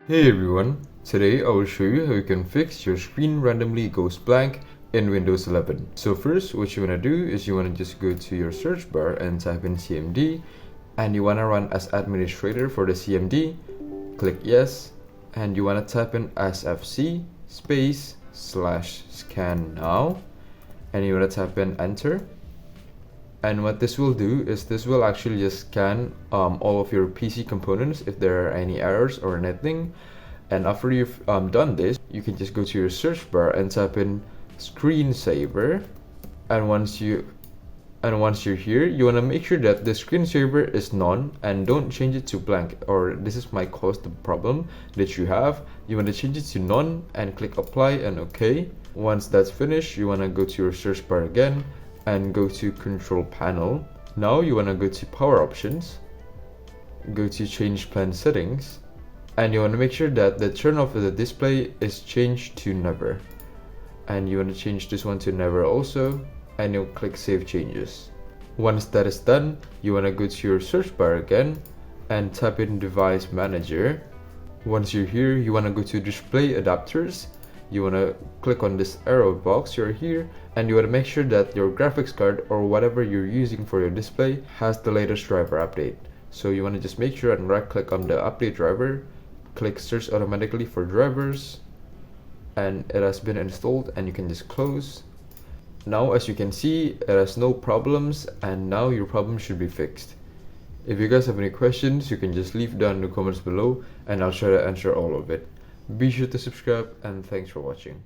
Hey everyone, today I will show you how you can fix your screen randomly goes blank in Windows 11. So first, what you want to do is you want to just go to your search bar and type in CMD, and you want to run as administrator for the CMD. Click yes, and you want to type in sfc /scan now, and you want to type in enter. And what this will do is this will actually just scan all of your PC components if there are any errors or anything. And after you've done this, you can just go to your search bar and type in screensaver. And once you're here, you want to make sure that the screensaver is none and don't change it to blank, or this is might cause the problem that you have. You want to change it to none and click apply and OK. Once that's finished, you want to go to your search bar again and go to control panel. Now you want to go to power options, go to change plan settings, and you want to make sure that the turn off of the display is changed to never, and you want to change this one to never also, and you'll click save changes. Once that is done, you want to go to your search bar again and type in device manager. Once you're here, you want to go to display adapters. You want to click on this arrow box right here, and you want to make sure that your graphics card or whatever you're using for your display has the latest driver update. So you want to just make sure and right click on the update driver, click search automatically for drivers, and it has been installed, and you can just close. Now as you can see, it has no problems, and now your problem should be fixed. If you guys have any questions, you can just leave down in the comments below and I'll try to answer all of it. Be sure to subscribe, and thanks for watching.